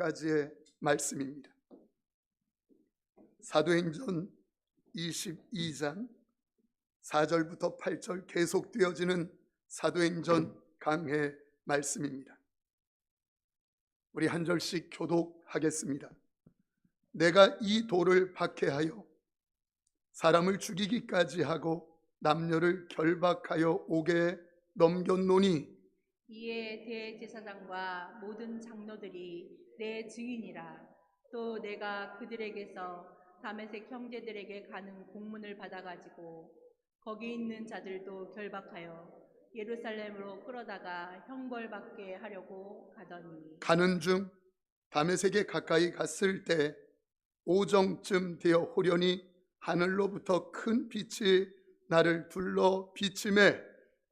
가지의 말씀입니다. 사도행전 22장 4절부터 8절 계속되어지는 사도행전 강해 말씀입니다. 우리 한 절씩 교독하겠습니다. 내가 이 돌을 박해하여 사람을 죽이기까지 하고 남녀를 결박하여 옥에 넘겼노니 이에 대제사장과 모든 장로들이 내 증인이라. 또 내가 그들에게서 다메섹 형제들에게 가는 공문을 받아가지고 거기 있는 자들도 결박하여 예루살렘으로 끌어다가 형벌받게 하려고 가더니 가는 중 다메섹에 가까이 갔을 때 오정쯤 되어 호련히 하늘로부터 큰 빛이 나를 둘러 비침에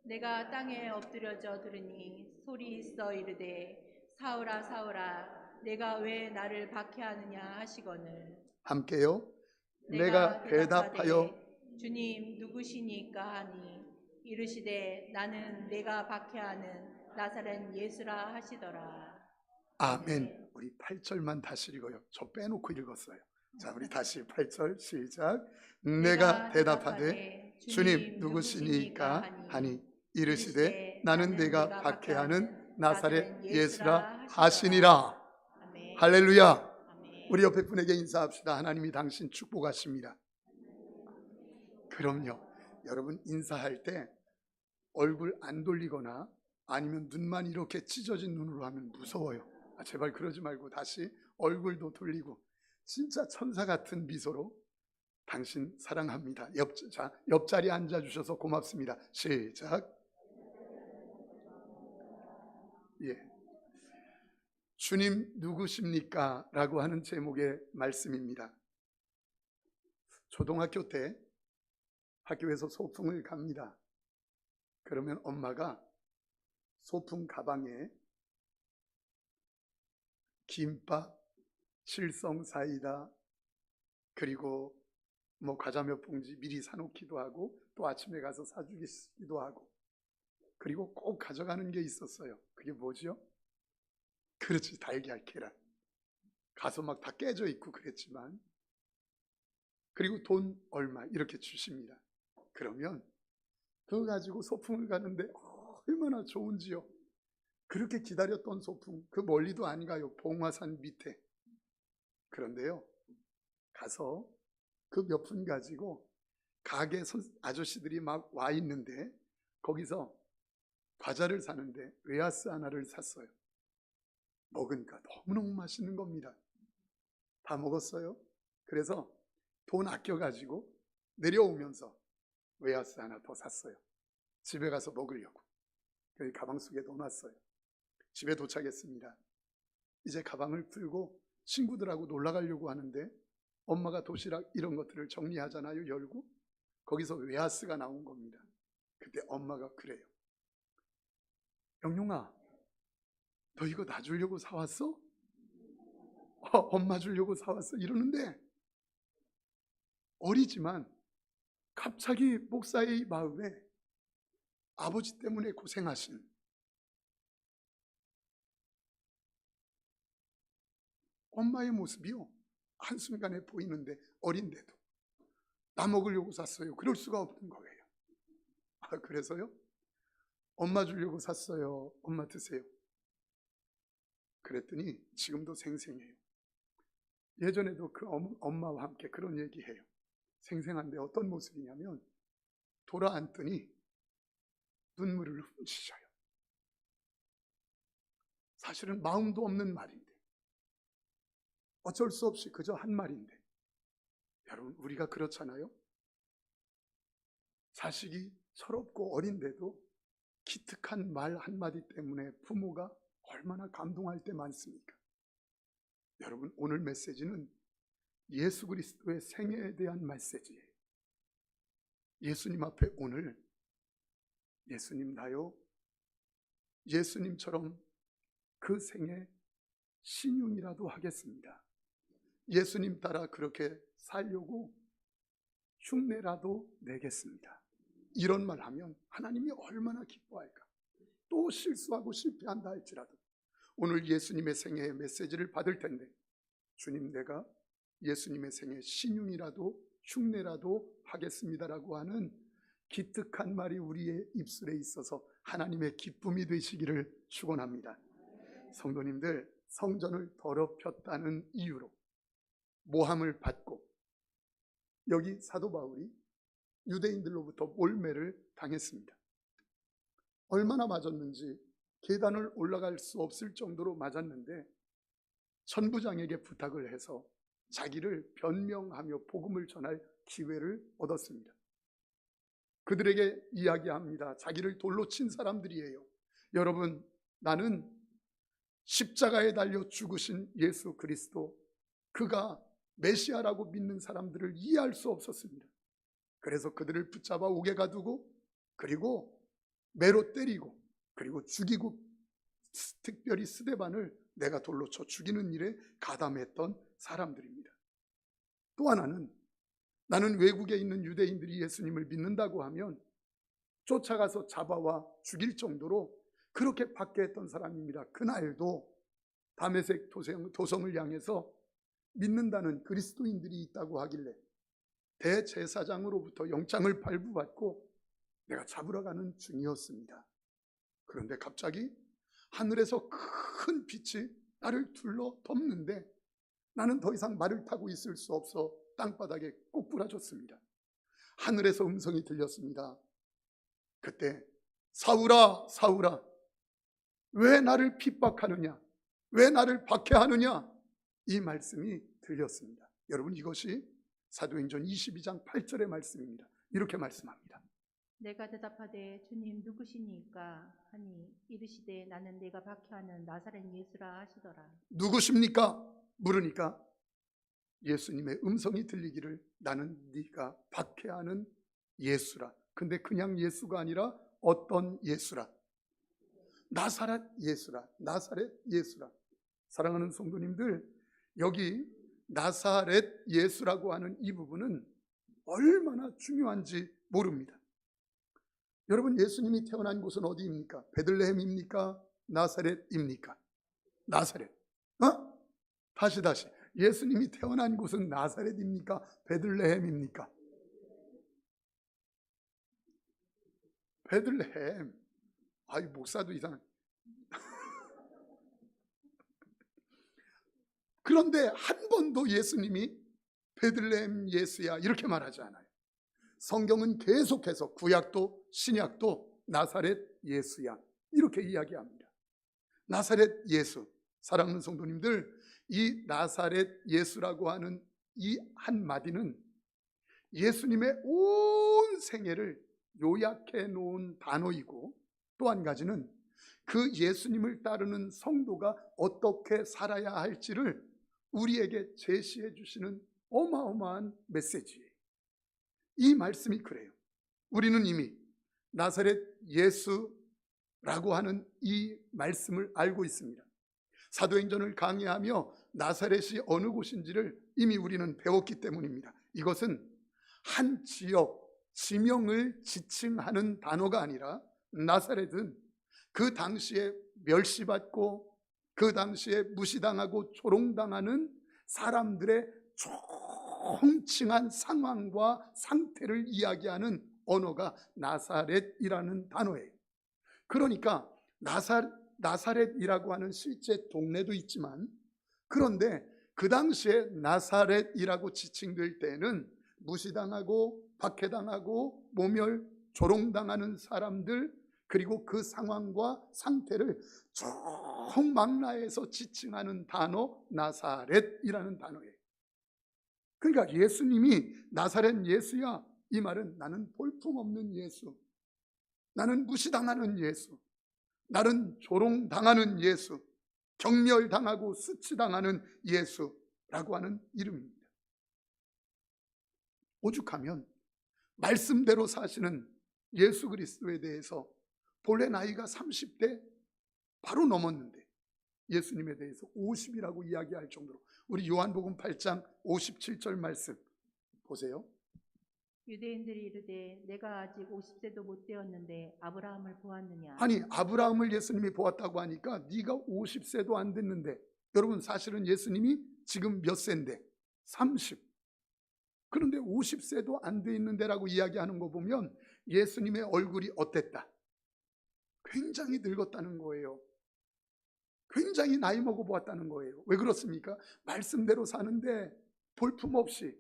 내가 땅에 엎드려져 들으니 소리 있어 이르되 사울아 사울아 내가 왜 나를 박해하느냐 하시거늘 함께요. 내가 대답하여 주님 누구시니까 하니 이르시되 나는 내가 박해하는 나사렛 예수라 하시더라. 아멘. 우리 8절만 다시 읽어요. 저 빼놓고 읽었어요. 자, 우리 다시 8절 시작. 내가 대답하되 주님 누구시니까 하니 이르시되 나는 내가 박해하는 나사렛 예수라 하시니라. 아멘. 할렐루야. 아멘. 우리 옆에 분에게 인사합시다. 하나님이 당신 축복하십니다. 그럼요. 여러분 인사할 때 얼굴 안 돌리거나 아니면 눈만 이렇게 찢어진 눈으로 하면 무서워요. 제발 그러지 말고 다시 얼굴도 돌리고 진짜 천사 같은 미소로 당신 사랑합니다. 옆자리에 앉아주셔서 고맙습니다. 시작. 예. 주님 누구십니까? 라고 하는 제목의 말씀입니다. 초등학교 때 학교에서 소풍을 갑니다. 그러면 엄마가 소풍 가방에 김밥, 칠성 사이다, 그리고 과자 몇 봉지 미리 사놓기도 하고 또 아침에 가서 사주기도 하고 그리고 꼭 가져가는 게 있었어요. 그게 뭐죠? 그렇지, 달걀, 계란. 가서 막 다 깨져 있고 그랬지만 그리고 돈 얼마 이렇게 주십니다. 그러면 그거 가지고 소풍을 가는데 얼마나 좋은지요. 그렇게 기다렸던 소풍, 그 멀리도 안 가요. 봉화산 밑에. 그런데요, 가서 그 몇 푼 가지고 가게 아저씨들이 막 와 있는데 거기서 과자를 사는데 웨하스 하나를 샀어요. 먹으니까 너무너무 맛있는 겁니다. 다 먹었어요. 그래서 돈 아껴가지고 내려오면서 웨하스 하나 더 샀어요. 집에 가서 먹으려고. 여기 가방 속에 넣어놨어요. 집에 도착했습니다. 이제 가방을 풀고 친구들하고 놀러 가려고 하는데 엄마가 도시락 이런 것들을 정리하잖아요. 열고 거기서 웨하스가 나온 겁니다. 그때 엄마가 그래요. 영용아, 너 이거 나 주려고 사왔어? 엄마 주려고 사왔어? 이러는데 어리지만 갑자기 목사의 마음에 아버지 때문에 고생하신 엄마의 모습이요 한순간에 보이는데 어린데도 나 먹으려고 샀어요. 그럴 수가 없는 거예요. 그래서요? 엄마 주려고 샀어요. 엄마 드세요. 그랬더니 지금도 생생해요. 예전에도 그 엄마와 함께 그런 얘기해요. 생생한데 어떤 모습이냐면 돌아앉더니 눈물을 훔치셔요. 사실은 마음도 없는 말인데 어쩔 수 없이 그저 한 말인데 여러분 우리가 그렇잖아요. 자식이 철없고 어린데도 기특한 말 한마디 때문에 부모가 얼마나 감동할 때 많습니까? 여러분 오늘 메시지는 예수 그리스도의 생애에 대한 메시지예요. 예수님 앞에 오늘 예수님 나요 예수님처럼 그 생애 신용이라도 하겠습니다. 예수님 따라 그렇게 살려고 흉내라도 내겠습니다. 이런 말 하면 하나님이 얼마나 기뻐할까. 또 실수하고 실패한다 할지라도 오늘 예수님의 생애의 메시지를 받을 텐데, 주님, 내가 예수님의 생애 신윤이라도 흉내라도 하겠습니다라고 하는 기특한 말이 우리의 입술에 있어서 하나님의 기쁨이 되시기를 축원합니다. 성도님들, 성전을 더럽혔다는 이유로 모함을 받고, 여기 사도 바울이 유대인들로부터 몰매를 당했습니다. 얼마나 맞았는지 계단을 올라갈 수 없을 정도로 맞았는데, 천부장에게 부탁을 해서 자기를 변명하며 복음을 전할 기회를 얻었습니다. 그들에게 이야기합니다. 자기를 돌로 친 사람들이에요. 여러분, 나는 십자가에 달려 죽으신 예수 그리스도, 그가 메시아라고 믿는 사람들을 이해할 수 없었습니다. 그래서 그들을 붙잡아 옥에 가두고, 그리고 매로 때리고, 그리고 죽이고, 특별히 스데반을 내가 돌로 쳐 죽이는 일에 가담했던 사람들입니다. 또 하나는, 나는 외국에 있는 유대인들이 예수님을 믿는다고 하면 쫓아가서 잡아와 죽일 정도로 그렇게 박해했던 사람입니다. 그날도 다메섹 도성을 향해서 믿는다는 그리스도인들이 있다고 하길래 대제사장으로부터 영장을 발부받고 내가 잡으러 가는 중이었습니다. 그런데 갑자기 하늘에서 큰 빛이 나를 둘러 덮는데, 나는 더 이상 말을 타고 있을 수 없어 땅바닥에 꼬꾸라졌습니다. 하늘에서 음성이 들렸습니다. 그때 사울아, 사울아, 왜 나를 핍박하느냐, 왜 나를 박해하느냐, 이 말씀이 들렸습니다. 여러분, 이것이 사도행전 22장 8절의 말씀입니다. 이렇게 말씀합니다. 내가 대답하되 주님 누구시니까 하니 이르시되 나는 내가 박해하는 나사렛 예수라 하시더라. 누구십니까? 물으니까 예수님의 음성이 들리기를, 나는 네가 박해하는 예수라. 근데 그냥 예수가 아니라 어떤 예수라? 나사렛 예수라. 나사렛 예수라. 사랑하는 성도님들, 여기 나사렛 예수라고 하는 이 부분은 얼마나 중요한지 모릅니다. 여러분, 예수님이 태어난 곳은 어디입니까? 베들레헴입니까? 나사렛입니까? 나사렛. 다시 예수님이 태어난 곳은 나사렛입니까? 베들레헴입니까? 베들레헴. 아이, 목사도 이상한. 그런데 한 번도 예수님이 베들레헴 예수야 이렇게 말하지 않아요. 성경은 계속해서 구약도 신약도 나사렛 예수야 이렇게 이야기합니다. 나사렛 예수. 사랑하는 성도님들, 이 나사렛 예수라고 하는 이 한마디는 예수님의 온 생애를 요약해 놓은 단어이고, 또 한 가지는 그 예수님을 따르는 성도가 어떻게 살아야 할지를 우리에게 제시해 주시는 어마어마한 메시지예요. 이 말씀이 그래요. 우리는 이미 나사렛 예수라고 하는 이 말씀을 알고 있습니다. 사도행전을 강의하며 나사렛이 어느 곳인지를 이미 우리는 배웠기 때문입니다. 이것은 한 지역, 지명을 지칭하는 단어가 아니라, 나사렛은 그 당시에 멸시받고 그 당시에 무시당하고 조롱당하는 사람들의 총칭한 상황과 상태를 이야기하는 언어가 나사렛이라는 단어예요. 그러니까 나사렛이라고 하는 실제 동네도 있지만, 그런데 그 당시에 나사렛이라고 지칭될 때는 무시당하고 박해당하고 모멸 조롱당하는 사람들, 그리고 그 상황과 상태를 총망라해서 지칭하는 단어, 나사렛이라는 단어예요. 그러니까 예수님이 나사렛 예수야, 이 말은 나는 볼품없는 예수, 나는 무시당하는 예수, 나는 조롱당하는 예수, 경멸당하고 수치당하는 예수라고 하는 이름입니다. 오죽하면 말씀대로 사시는 예수 그리스도에 대해서 본래 나이가 30대 바로 넘었는데 예수님에 대해서 50이라고 이야기할 정도로, 우리 요한복음 8장 57절 말씀 보세요. 유대인들이 이르되 내가 아직 50세도 못 되었는데 아브라함을 보았느냐. 아니, 아브라함을 예수님이 보았다고 하니까 네가 50세도 안 됐는데, 여러분 사실은 예수님이 지금 몇 세인데? 30. 그런데 50세도 안 돼 있는데라고 이야기하는 거 보면 예수님의 얼굴이 어땠다? 굉장히 늙었다는 거예요. 굉장히 나이 먹어 보았다는 거예요. 왜 그렇습니까? 말씀대로 사는데 볼품없이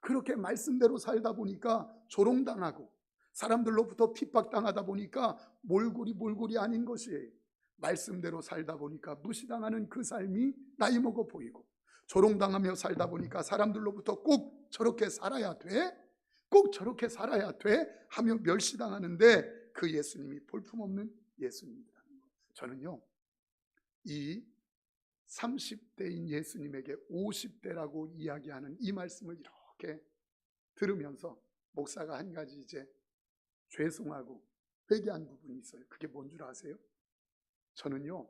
그렇게 말씀대로 살다 보니까 조롱당하고 사람들로부터 핍박당하다 보니까 몰골이 아닌 것이에요. 말씀대로 살다 보니까 무시당하는 그 삶이 나이 먹어 보이고, 조롱당하며 살다 보니까 사람들로부터 꼭 저렇게 살아야 돼, 꼭 저렇게 살아야 돼 하며 멸시당하는데 그 예수님이 볼품없는 예수님이라는 거예요. 저는요, 이 30대인 예수님에게 50대라고 이야기하는 이 말씀을 이렇게 들으면서 목사가 한 가지 이제 죄송하고 회개한 부분이 있어요. 그게 뭔 줄 아세요? 저는요,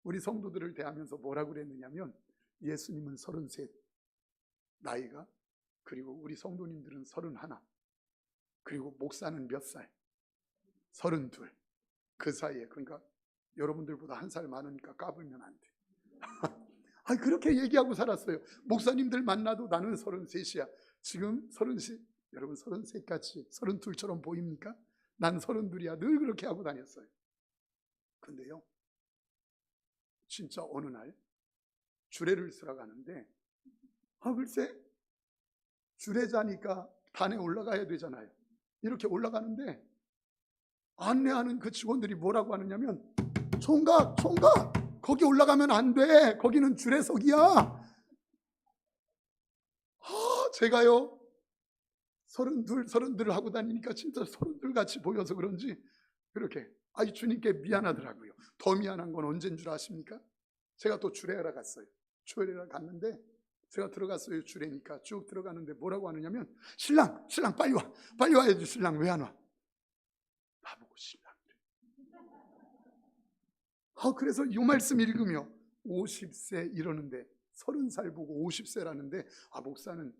우리 성도들을 대하면서 뭐라고 그랬느냐면 예수님은 33 나이가, 그리고 우리 성도님들은 31, 그리고 목사는 몇 살? 32. 그 사이에, 그러니까 여러분들보다 한 살 많으니까 까불면 안 돼. 아니, 그렇게 얘기하고 살았어요. 목사님들 만나도 나는 33이야. 지금 33, 여러분 33같이 32처럼 보입니까? 난 32이야. 늘 그렇게 하고 다녔어요. 근데요, 진짜 어느 날 주례를 쓰러 가는데, 글쎄 주례자니까 단에 올라가야 되잖아요. 이렇게 올라가는데 안내하는 그 직원들이 뭐라고 하느냐면, 총각 거기 올라가면 안 돼. 거기는 주례석이야. 제가요 32 하고 다니니까 진짜 32 같이 보여서 그런지 그렇게 주님께 미안하더라고요. 더 미안한 건 언제인 줄 아십니까? 제가 또 주례하러 갔어요. 주례하러 갔는데 제가 들어갔어요. 주례니까 쭉 들어가는데 뭐라고 하느냐면, 신랑 빨리 와야지. 신랑 왜 안 와? 나보고 신랑이래. 그래서 이 말씀 읽으며 50세 이러는데 30살 보고 50세라는데 목사는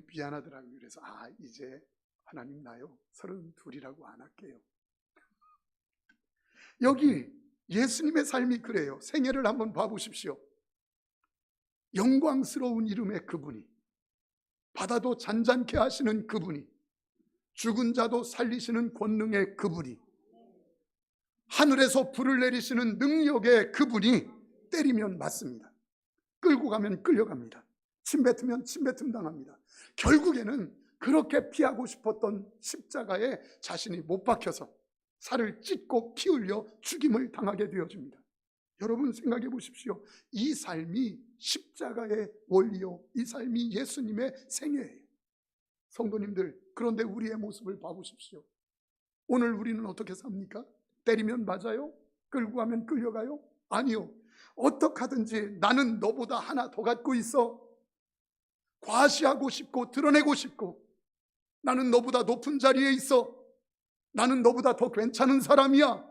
미안하더라고요. 그래서 이제 하나님 나요 32이라고 안 할게요. 여기 예수님의 삶이 그래요. 생애를 한번 봐보십시오. 영광스러운 이름의 그분이, 바다도 잔잔케 하시는 그분이, 죽은 자도 살리시는 권능의 그분이, 하늘에서 불을 내리시는 능력의 그분이 때리면 맞습니다. 끌고 가면 끌려갑니다. 침뱉으면 침뱉음 당합니다. 결국에는 그렇게 피하고 싶었던 십자가에 자신이 못 박혀서 살을 찢고 피 흘려 죽임을 당하게 되어집니다. 여러분 생각해 보십시오. 이 삶이 십자가의 원리요, 이 삶이 예수님의 생애예요. 성도님들, 그런데 우리의 모습을 봐보십시오. 오늘 우리는 어떻게 삽니까? 때리면 맞아요? 끌고 가면 끌려가요? 아니요. 어떻게 하든지 나는 너보다 하나 더 갖고 있어. 과시하고 싶고 드러내고 싶고, 나는 너보다 높은 자리에 있어. 나는 너보다 더 괜찮은 사람이야.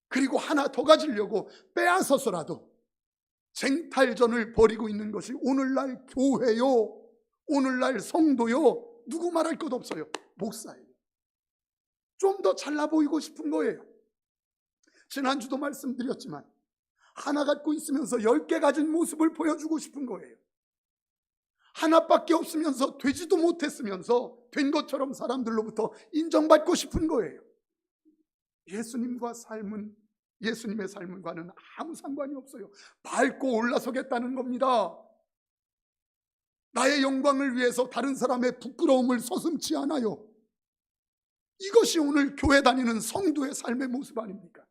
그리고 하나 더 가지려고 빼앗아서라도 쟁탈전을 벌이고 있는 것이 오늘날 교회요, 오늘날 성도요, 누구 말할 것 없어요. 목사예요. 좀 더 잘나 보이고 싶은 거예요. 지난주도 말씀드렸지만 하나 갖고 있으면서 10개 가진 모습을 보여주고 싶은 거예요. 하나밖에 없으면서 되지도 못했으면서 된 것처럼 사람들로부터 인정받고 싶은 거예요. 예수님의 삶과는 아무 상관이 없어요. 밟고 올라서겠다는 겁니다. 나의 영광을 위해서 다른 사람의 부끄러움을 서슴지 않아요. 이것이 오늘 교회 다니는 성도의 삶의 모습 아닙니까?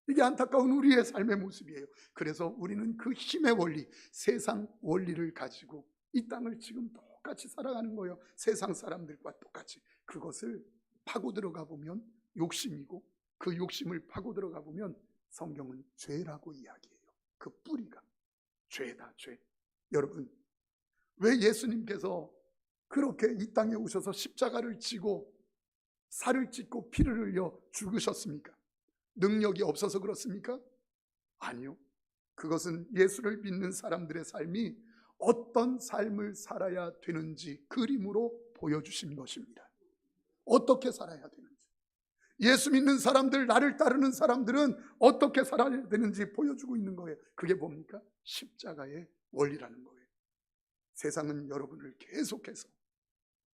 이게 안타까운 우리의 삶의 모습이에요. 그래서 우리는 그 힘의 원리, 세상 원리를 가지고 이 땅을 지금 똑같이 살아가는 거예요. 세상 사람들과 똑같이. 그것을 파고 들어가 보면 욕심이고, 그 욕심을 파고 들어가 보면 성경은 죄라고 이야기해요. 그 뿌리가 죄다, 죄. 여러분, 왜 예수님께서 그렇게 이 땅에 오셔서 십자가를 지고 살을 찢고 피를 흘려 죽으셨습니까? 능력이 없어서 그렇습니까? 아니요. 그것은 예수를 믿는 사람들의 삶이 어떤 삶을 살아야 되는지 그림으로 보여주신 것입니다. 어떻게 살아야 되는지. 예수 믿는 사람들, 나를 따르는 사람들은 어떻게 살아야 되는지 보여주고 있는 거예요. 그게 뭡니까? 십자가의 원리라는 거예요. 세상은 여러분을 계속해서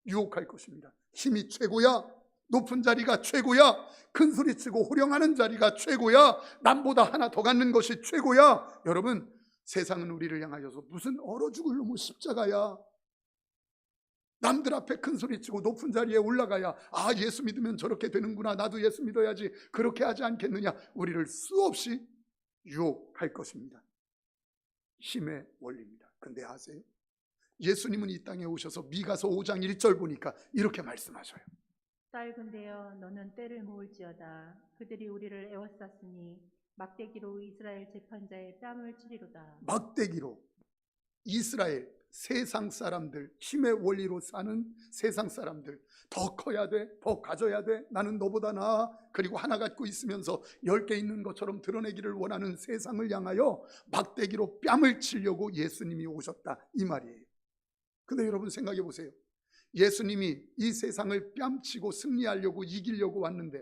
유혹할 것입니다. 힘이 최고야, 높은 자리가 최고야, 큰 소리치고 호령하는 자리가 최고야, 남보다 하나 더 갖는 것이 최고야. 여러분, 세상은 우리를 향하여서 무슨 얼어 죽을 놈의 십자가야, 남들 앞에 큰 소리치고 높은 자리에 올라가야 예수 믿으면 저렇게 되는구나, 나도 예수 믿어야지, 그렇게 하지 않겠느냐, 우리를 수없이 유혹할 것입니다. 힘의 원리입니다. 근데 아세요? 예수님은 이 땅에 오셔서 미가서 5장 1절 보니까 이렇게 말씀하셔요. 딸근대여 너는 때를 모을지어다. 그들이 우리를 에워쌌으니 막대기로 이스라엘 재판자의 뺨을 치리로다. 막대기로 이스라엘, 세상 사람들, 힘의 원리로 사는 세상 사람들, 더 커야 돼, 더 가져야 돼, 나는 너보다 나아, 그리고 하나 갖고 있으면서 10개 있는 것처럼 드러내기를 원하는 세상을 향하여 막대기로 뺨을 치려고 예수님이 오셨다, 이 말이에요. 근데 여러분 생각해 보세요. 예수님이 이 세상을 뺨치고 승리하려고, 이기려고 왔는데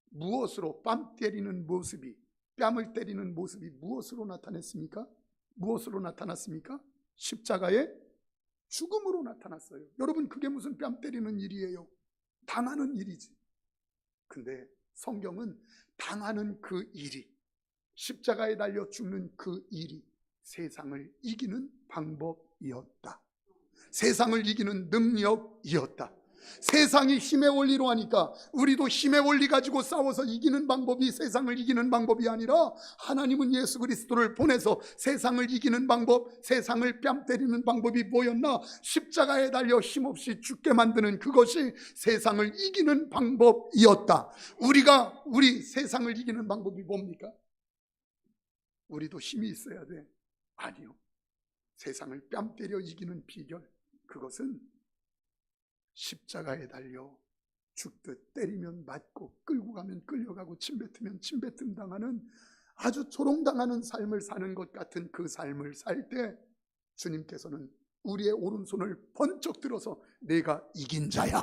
무엇으로 뺨 때리는 모습이, 뺨을 때리는 모습이 무엇으로 나타났습니까? 무엇으로 나타났습니까? 십자가의 죽음으로 나타났어요. 여러분, 그게 무슨 뺨 때리는 일이에요? 당하는 일이지. 근데 성경은 당하는 그 일이, 십자가에 달려 죽는 그 일이 세상을 이기는 방법이었다. 세상을 이기는 능력이었다. 세상이 힘의 원리로 하니까 우리도 힘의 원리 가지고 싸워서 이기는 방법이 세상을 이기는 방법이 아니라, 하나님은 예수 그리스도를 보내서 세상을 이기는 방법, 세상을 뺨 때리는 방법이 뭐였나? 십자가에 달려 힘없이 죽게 만드는 그것이 세상을 이기는 방법이었다. 우리 세상을 이기는 방법이 뭡니까? 우리도 힘이 있어야 돼? 아니요. 세상을 뺨 때려 이기는 비결, 그것은 십자가에 달려 죽듯 때리면 맞고, 끌고 가면 끌려가고, 침뱉으면 침뱉음 당하는, 아주 조롱당하는 삶을 사는 것 같은 그 삶을 살 때 주님께서는 우리의 오른손을 번쩍 들어서 내가 이긴 자야,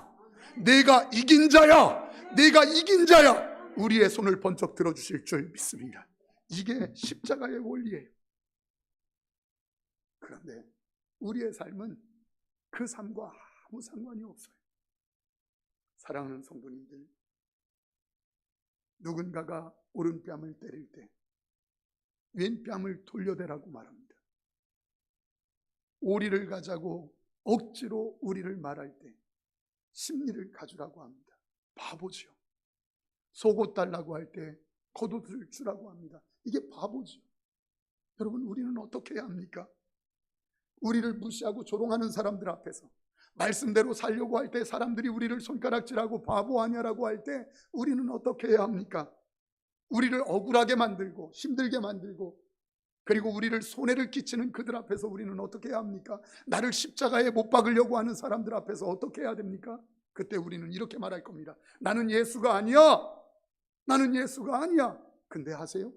내가 이긴 자야, 내가 이긴 자야, 우리의 손을 번쩍 들어주실 줄 믿습니다. 이게 십자가의 원리예요. 그런데 우리의 삶은 그 삶과 아무 상관이 없어요. 사랑하는 성도님들, 누군가가 오른뺨을 때릴 때 왼뺨을 돌려대라고 말합니다. 오리를 가자고 억지로 우리를 말할 때 심리를 가주라고 합니다. 바보지요. 속옷 달라고 할 때 겉옷을 주라고 합니다. 이게 바보지요. 여러분, 우리는 어떻게 해야 합니까? 우리를 무시하고 조롱하는 사람들 앞에서 말씀대로 살려고 할 때, 사람들이 우리를 손가락질하고 바보 아니야라고 할 때 우리는 어떻게 해야 합니까? 우리를 억울하게 만들고 힘들게 만들고, 그리고 우리를 손해를 끼치는 그들 앞에서 우리는 어떻게 해야 합니까? 나를 십자가에 못 박으려고 하는 사람들 앞에서 어떻게 해야 됩니까? 그때 우리는 이렇게 말할 겁니다. 나는 예수가 아니야, 나는 예수가 아니야. 근데 아세요?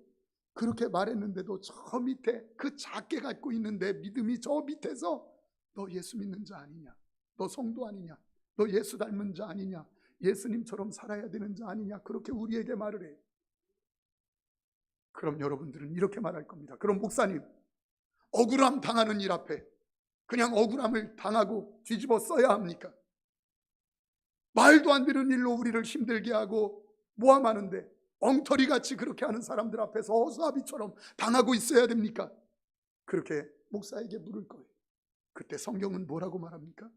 그렇게 말했는데도 저 밑에 그 작게 갖고 있는데 믿음이 저 밑에서 너 예수 믿는 자 아니냐, 너 성도 아니냐, 너 예수 닮은 자 아니냐, 예수님처럼 살아야 되는 자 아니냐, 그렇게 우리에게 말을 해요. 그럼 여러분들은 이렇게 말할 겁니다. 그럼 목사님, 억울함 당하는 일 앞에 그냥 억울함을 당하고 뒤집어 써야 합니까? 말도 안 되는 일로 우리를 힘들게 하고 모함하는데 엉터리같이 그렇게 하는 사람들 앞에서 어수아비처럼 당하고 있어야 됩니까? 그렇게 목사에게 물을 거예요. 그때 성경은 뭐라고 말합니까?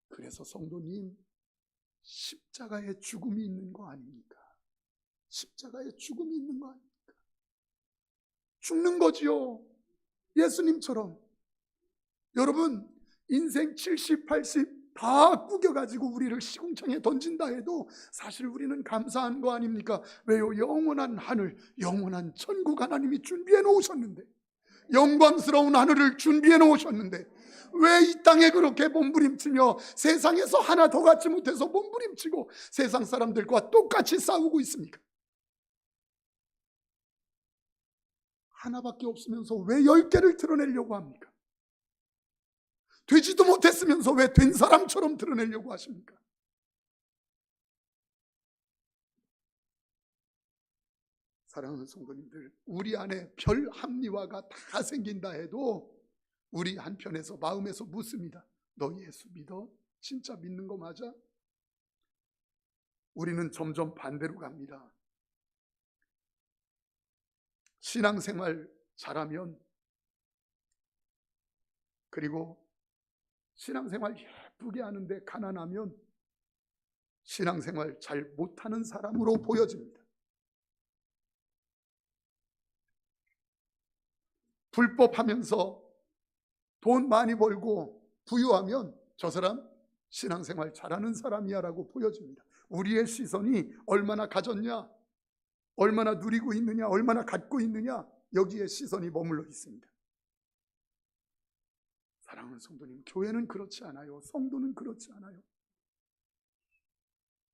그래서 성도님, 십자가에 죽음이 있는 거 아닙니까? 십자가에 죽음이 있는 거 아닙니까? 죽는 거지요. 예수님처럼. 여러분, 인생 70, 80 다 꾸겨가지고 우리를 시궁창에 던진다 해도 사실 우리는 감사한 거 아닙니까? 왜요? 영원한 하늘, 영원한 천국 하나님이 준비해 놓으셨는데, 영광스러운 하늘을 준비해 놓으셨는데 왜 이 땅에 그렇게 몸부림치며 세상에서 하나 더 갖지 못해서 몸부림치고 세상 사람들과 똑같이 싸우고 있습니까? 하나밖에 없으면서 왜 10개를 드러내려고 합니까? 되지도 못했으면서 왜 된 사람처럼 드러내려고 하십니까? 사랑하는 성도님들, 우리 안에 별 합리화가 다 생긴다 해도 우리 한편에서 마음에서 묻습니다. 너 예수 믿어? 진짜 믿는 거 맞아? 우리는 점점 반대로 갑니다. 신앙생활 잘하면, 그리고 신앙생활 예쁘게 하는데 가난하면 신앙생활 잘 못하는 사람으로 보여집니다. 불법하면서 돈 많이 벌고 부유하면 저 사람 신앙생활 잘하는 사람이야 라고 보여집니다. 우리의 시선이 얼마나 가졌냐, 얼마나 누리고 있느냐, 얼마나 갖고 있느냐, 여기에 시선이 머물러 있습니다. 사랑하는 성도님, 교회는 그렇지 않아요. 성도는 그렇지 않아요.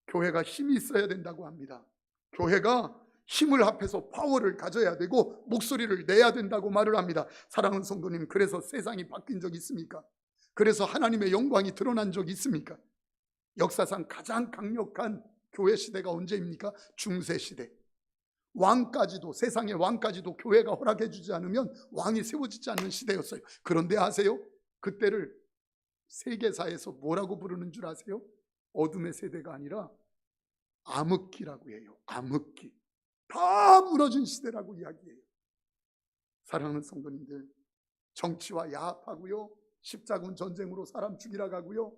교회가 힘이 있어야 된다고 합니다. 교회가 힘을 합해서 파워를 가져야 되고 목소리를 내야 된다고 말을 합니다. 사랑하는 성도님, 그래서 세상이 바뀐 적 있습니까? 그래서 하나님의 영광이 드러난 적이 있습니까? 역사상 가장 강력한 교회 시대가 언제입니까? 중세시대. 왕까지도, 세상의 왕까지도 교회가 허락해 주지 않으면 왕이 세워지지 않는 시대였어요. 그런데 아세요? 그때를 세계사에서 뭐라고 부르는 줄 아세요? 어둠의 세대가 아니라 암흑기라고 해요. 암흑기. 다 무너진 시대라고 이야기해요. 사랑하는 성도님들, 정치와 야합하고요, 십자군 전쟁으로 사람 죽이러 가고요.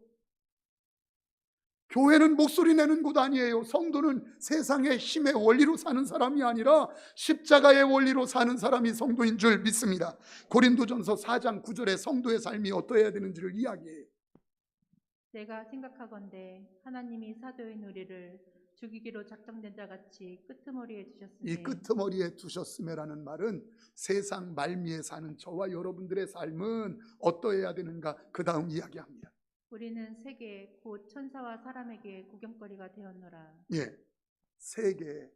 교회는 목소리 내는 곳 아니에요. 성도는 세상의 힘의 원리로 사는 사람이 아니라 십자가의 원리로 사는 사람이 성도인 줄 믿습니다. 고린도전서 4장 9절에 성도의 삶이 어떠해야 되는지를 이야기해요. 내가 생각하건대 하나님이 사도인 우리를 죽이기로 작정된 자 같이 끄트머리에 두셨으니, 이 끄트머리에 두셨음에라는 말은 세상 말미에 사는 저와 여러분들의 삶은 어떠해야 되는가, 그 다음 이야기합니다. 우리는 세계 곧 천사와 사람에게 구경거리가 되었노라. 예, 세계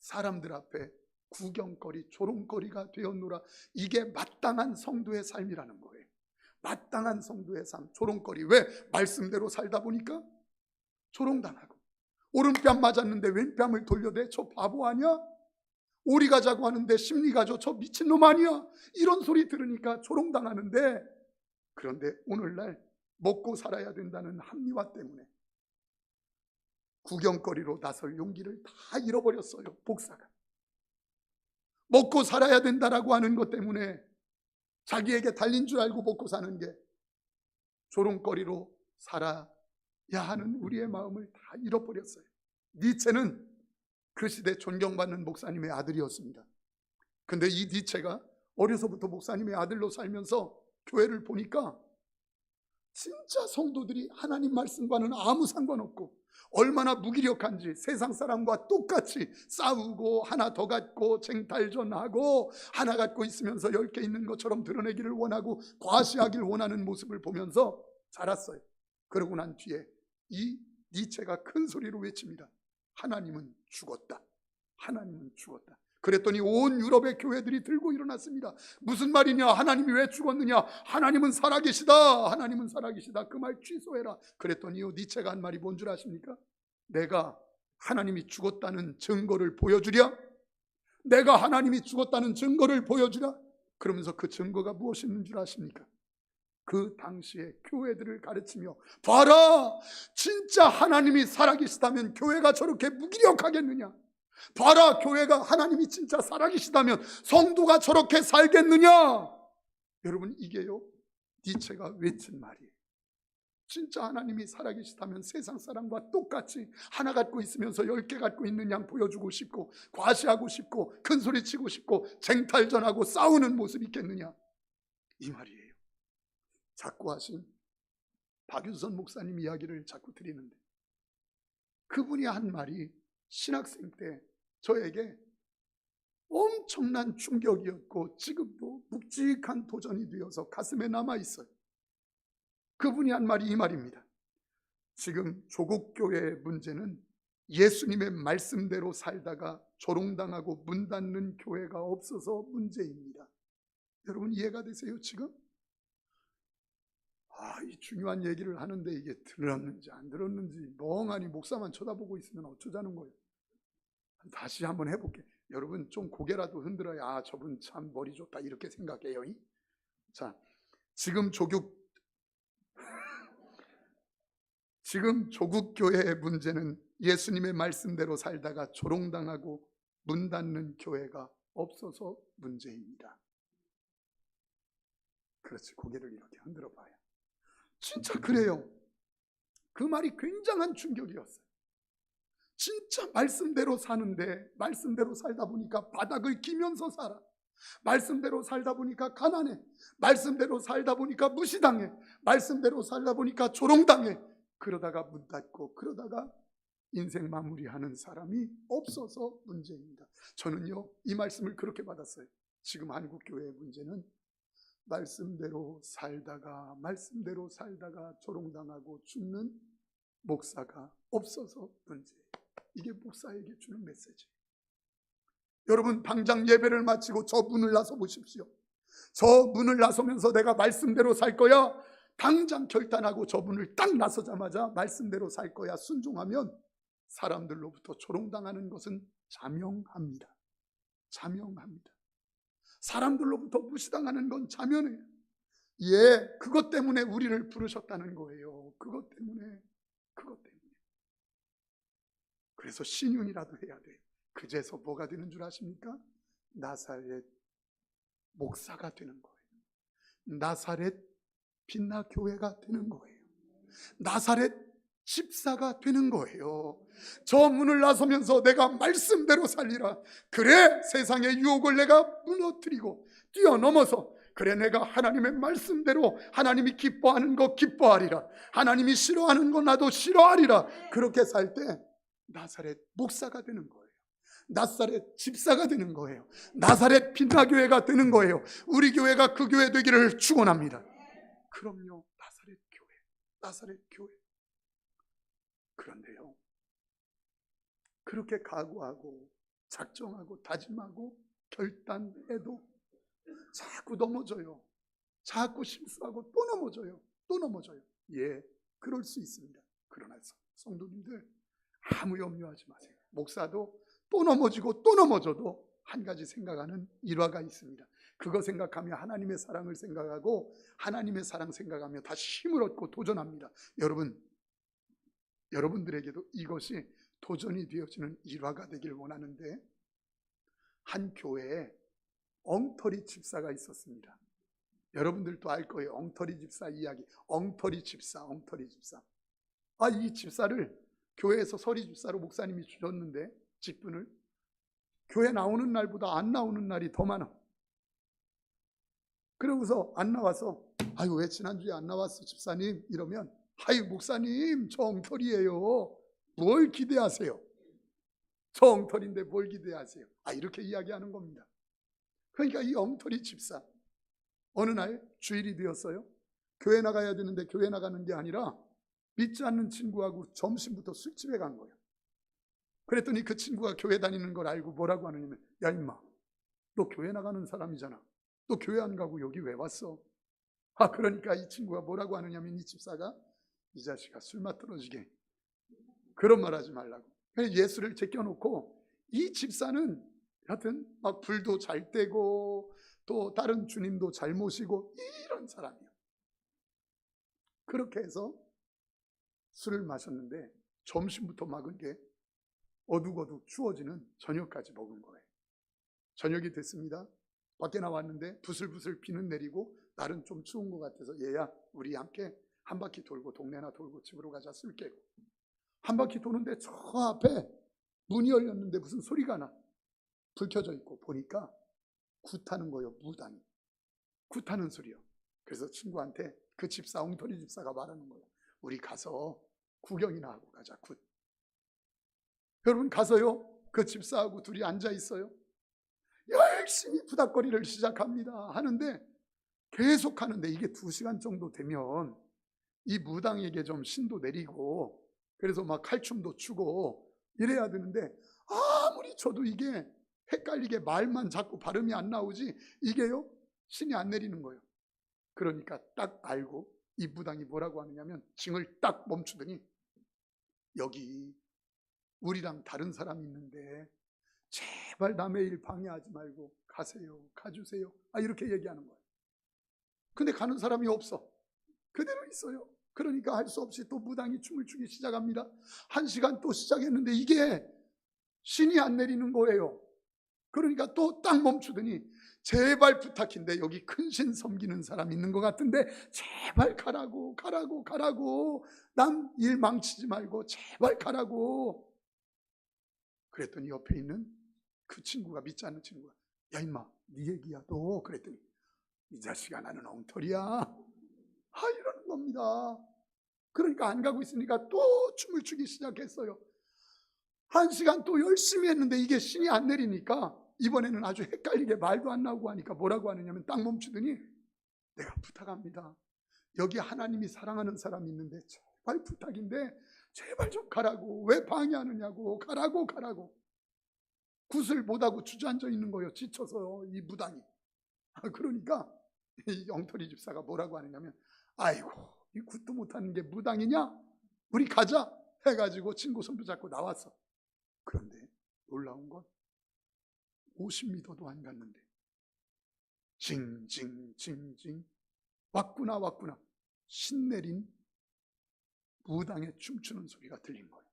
사람들 앞에 구경거리, 조롱거리가 되었노라. 이게 마땅한 성도의 삶이라는 거예요. 마땅한 성도의 삶, 조롱거리. 왜? 말씀대로 살다 보니까 조롱당하고, 오른뺨 맞았는데 왼뺨을 돌려대? 저 바보 아니야? 오리 가자고 하는데 심리 가죠? 저 미친놈 아니야? 이런 소리 들으니까 조롱당하는데, 그런데 오늘날 먹고 살아야 된다는 합리화 때문에 구경거리로 나설 용기를 다 잃어버렸어요. 복사가 먹고 살아야 된다라고 하는 것 때문에 자기에게 달린 줄 알고 먹고 사는 게 조롱거리로 살아야 하는 우리의 마음을 다 잃어버렸어요. 니체는 그 시대 존경받는 목사님의 아들이었습니다. 근데 이 니체가 어려서부터 목사님의 아들로 살면서 교회를 보니까 진짜 성도들이 하나님 말씀과는 아무 상관없고 얼마나 무기력한지, 세상 사람과 똑같이 싸우고 하나 더 갖고 쟁탈전하고 하나 갖고 있으면서 10개 있는 것처럼 드러내기를 원하고 과시하기를 원하는 모습을 보면서 자랐어요. 그러고 난 뒤에 이 니체가 큰 소리로 외칩니다. 하나님은 죽었다. 하나님은 죽었다. 그랬더니 온 유럽의 교회들이 들고 일어났습니다. 무슨 말이냐? 하나님이 왜 죽었느냐? 하나님은 살아계시다. 하나님은 살아계시다. 그 말 취소해라. 그랬더니 니체가 한 말이 뭔 줄 아십니까? 내가 하나님이 죽었다는 증거를 보여주랴? 내가 하나님이 죽었다는 증거를 보여주랴? 그러면서 그 증거가 무엇인 줄 아십니까? 그 당시에 교회들을 가르치며, 봐라, 진짜 하나님이 살아계시다면 교회가 저렇게 무기력하겠느냐? 봐라, 교회가 하나님이 진짜 살아계시다면 성도가 저렇게 살겠느냐? 여러분, 이게요, 니체가 외친 말이에요. 진짜 하나님이 살아계시다면 세상 사람과 똑같이 하나 갖고 있으면서 10개 갖고 있는 양 보여주고 싶고 과시하고 싶고 큰소리 치고 싶고 쟁탈전하고 싸우는 모습이 있겠느냐? 이 말이에요. 자꾸 하신 박윤선 목사님 이야기를 자꾸 드리는데, 그분이 한 말이 신학생 때 저에게 엄청난 충격이었고 지금도 묵직한 도전이 되어서 가슴에 남아있어요. 그분이 한 말이 이 말입니다. 지금 조국교회의 문제는 예수님의 말씀대로 살다가 조롱당하고 문 닫는 교회가 없어서 문제입니다. 여러분, 이해가 되세요 지금? 이 중요한 얘기를 하는데 이게 들었는지 안 들었는지 멍하니 목사만 쳐다보고 있으면 어쩌자는 거예요. 다시 한번 해볼게. 여러분 좀 고개라도 흔들어야 저분 참 머리 좋다 이렇게 생각해요. 자, 지금 조국 교회의 문제는 예수님의 말씀대로 살다가 조롱당하고 문 닫는 교회가 없어서 문제입니다. 그렇지, 고개를 이렇게 흔들어 봐요. 진짜 그래요. 그 말이 굉장한 충격이었어요. 진짜 말씀대로 사는데 말씀대로 살다 보니까 바닥을 기면서 살아. 말씀대로 살다 보니까 가난해. 말씀대로 살다 보니까 무시당해. 말씀대로 살다 보니까 조롱당해. 그러다가 문 닫고 그러다가 인생 마무리하는 사람이 없어서 문제입니다. 저는요 이 말씀을 그렇게 받았어요. 지금 한국 교회의 문제는 말씀대로 살다가 조롱당하고 죽는 목사가 없어서 문제예요. 이게 목사에게 주는 메시지. 여러분 당장 예배를 마치고 저 문을 나서 보십시오. 저 문을 나서면서 내가 말씀대로 살 거야, 당장 결단하고 저 문을 딱 나서자마자 말씀대로 살 거야 순종하면 사람들로부터 조롱당하는 것은 자명합니다. 자명합니다. 사람들로부터 무시당하는 건 자명해요. 그것 때문에 우리를 부르셨다는 거예요. 그것 때문에. 그래서 신윤이라도 해야 돼요. 그제서 뭐가 되는 줄 아십니까? 나사렛 목사가 되는 거예요. 나사렛 빛나 교회가 되는 거예요. 나사렛 집사가 되는 거예요. 저 문을 나서면서 내가 말씀대로 살리라. 그래 세상의 유혹을 내가 무너뜨리고 뛰어넘어서, 그래 내가 하나님의 말씀대로 하나님이 기뻐하는 거 기뻐하리라, 하나님이 싫어하는 거 나도 싫어하리라. 그렇게 살 때 나사렛 목사가 되는 거예요. 나사렛 집사가 되는 거예요. 나사렛 빛나교회가 되는 거예요. 우리 교회가 그 교회 되기를 축원합니다. 그럼요, 나사렛 교회. 그런데요, 그렇게 각오하고 작정하고 다짐하고 결단해도 자꾸 넘어져요. 자꾸 실수하고 또 넘어져요. 그럴 수 있습니다. 그러나 성도님들 아무 염려하지 마세요. 목사도 또 넘어지고 또 넘어져도 한 가지 생각하는 일화가 있습니다. 그거 생각하며 하나님의 사랑을 생각하고 하나님의 사랑 생각하며 다시 힘을 얻고 도전합니다. 여러분들에게도 이것이 도전이 되어지는 일화가 되길 원하는데, 한 교회에 엉터리 집사가 있었습니다. 여러분들도 알 거예요. 엉터리 집사 이야기. 엉터리 집사. 이 집사를 교회에서 서리 집사로 목사님이 주셨는데, 직분을 교회 나오는 날보다 안 나오는 날이 더 많아. 그러고서 안 나와서 왜 지난주에 안 나왔어 집사님 이러면, 목사님 저 엉터리예요. 뭘 기대하세요? 저 엉터리인데 뭘 기대하세요? 이렇게 이야기하는 겁니다. 그러니까 이 엉터리 집사, 어느 날 주일이 되었어요. 교회 나가야 되는데 교회 나가는 게 아니라 믿지 않는 친구하고 점심부터 술집에 간 거예요. 그랬더니 그 친구가 교회 다니는 걸 알고 뭐라고 하느냐면, 야 임마, 너 교회 나가는 사람이잖아. 너 교회 안 가고 여기 왜 왔어? 그러니까 이 친구가 뭐라고 하느냐면, 이 집사가 이 자식아 술 맛 떨어지게 그런 말 하지 말라고. 예수를 제껴놓고 이 집사는 하여튼 막 불도 잘 떼고 또 다른 주님도 잘 모시고 이런 사람이에요. 그렇게 해서 술을 마셨는데 점심부터 막은 게 어둑어둑 추워지는 저녁까지 먹은 거예요. 저녁이 됐습니다. 밖에 나왔는데 부슬부슬 비는 내리고 날은 좀 추운 것 같아서, 얘야 우리 함께 한 바퀴 돌고 동네나 돌고 집으로 가자. 술 깨고 한 바퀴 도는데 저 앞에 문이 열렸는데 무슨 소리가 나. 불 켜져 있고 보니까 굿하는 거예요. 무당이 굿하는 소리요. 그래서 친구한테 그 집사, 엉터리 집사가 말하는 거예요. 우리 가서 구경이나 하고 가자. 굿. 여러분 가서요, 그 집사하고 둘이 앉아 있어요. 열심히 부닥거리를 시작합니다. 하는데 계속 하는데 이게 2시간 정도 되면 이 무당에게 좀 신도 내리고, 그래서 막 칼춤도 추고 이래야 되는데, 아무리 쳐도 이게 헷갈리게 말만 자꾸 발음이 안 나오지 이게요 신이 안 내리는 거예요. 그러니까 딱 알고 이 무당이 뭐라고 하느냐면 징을 딱 멈추더니 여기 우리랑 다른 사람이 있는데 제발 남의 일 방해하지 말고 가세요, 가주세요. 이렇게 얘기하는 거예요. 근데 가는 사람이 없어. 그대로 있어요. 그러니까 할 수 없이 또 무당이 춤을 추기 시작합니다. 1시간 또 시작했는데 이게 신이 안 내리는 거예요. 그러니까 또 딱 멈추더니 제발 부탁인데 여기 큰 신 섬기는 사람 있는 것 같은데 제발 가라고, 가라고, 가라고. 남 일 망치지 말고 제발 가라고. 그랬더니 옆에 있는 그 친구가, 믿지 않는 친구가, 야 임마 네 얘기야 너. 그랬더니 이 자식아 나는 엉터리야. 이러는 겁니다. 그러니까 안 가고 있으니까 또 춤을 추기 시작했어요. 1시간 또 열심히 했는데 이게 신이 안 내리니까 이번에는 아주 헷갈리게 말도 안 나오고 하니까 뭐라고 하느냐면 딱 멈추더니 내가 부탁합니다. 여기 하나님이 사랑하는 사람이 있는데 제발 부탁인데 제발 좀 가라고. 왜 방해하느냐고. 가라고, 가라고. 굿을 못하고 주저앉아 있는 거예요. 지쳐서 이 무당이. 그러니까 이 엉터리 집사가 뭐라고 하느냐면 아이고 이 굿도 못하는 게 무당이냐? 우리 가자 해가지고 친구 손 붙잡고 나왔어. 그런데 놀라운 건 50m도 안 갔는데 징징징징 왔구나 왔구나 신내린 무당의 춤추는 소리가 들린 거예요.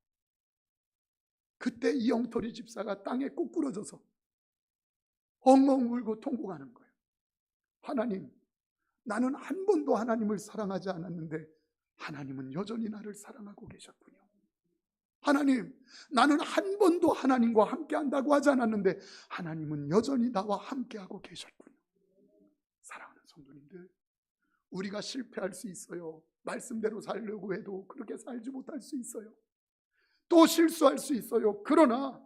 그때 이 엉터리 집사가 땅에 ቁ꾸러져서 엉엉 울고 통곡하는 거예요. 하나님, 나는 한 번도 하나님을 사랑하지 않았는데 하나님은 여전히 나를 사랑하고 계셨군요. 하나님, 나는 한 번도 하나님과 함께 한다고 하지 않았는데 하나님은 여전히 나와 함께하고 계셨군요. 사랑하는 성도님들, 우리가 실패할 수 있어요. 말씀대로 살려고 해도 그렇게 살지 못할 수 있어요. 또 실수할 수 있어요. 그러나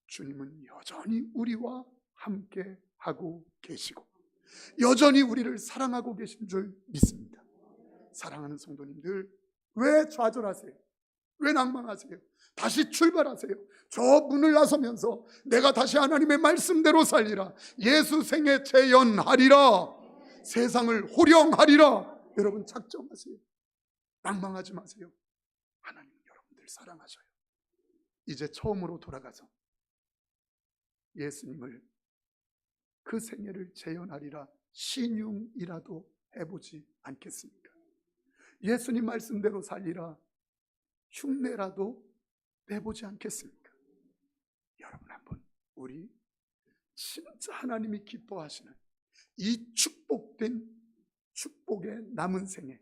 주님은 여전히 우리와 함께하고 계시고 여전히 우리를 사랑하고 계신 줄 믿습니다. 사랑하는 성도님들, 왜 좌절하세요? 왜 낭망하세요? 다시 출발하세요. 저 문을 나서면서 내가 다시 하나님의 말씀대로 살리라. 예수 생애 재연하리라. 세상을 호령하리라. 여러분 작정하세요. 낭망하지 마세요. 하나님은 여러분들 사랑하셔요. 이제 처음으로 돌아가서 예수님을 그 생애를 재연하리라 신용이라도 해보지 않겠습니까? 예수님 말씀대로 살리라 흉내라도 내보지 않겠습니까? 여러분 한번 우리 진짜 하나님이 기뻐하시는 이 축복된 축복의 남은 생에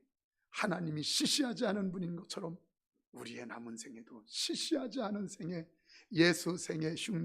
하나님이 시시하지 않은 분인 것처럼 우리의 남은 생에도 시시하지 않은 생에 예수 생애 흉내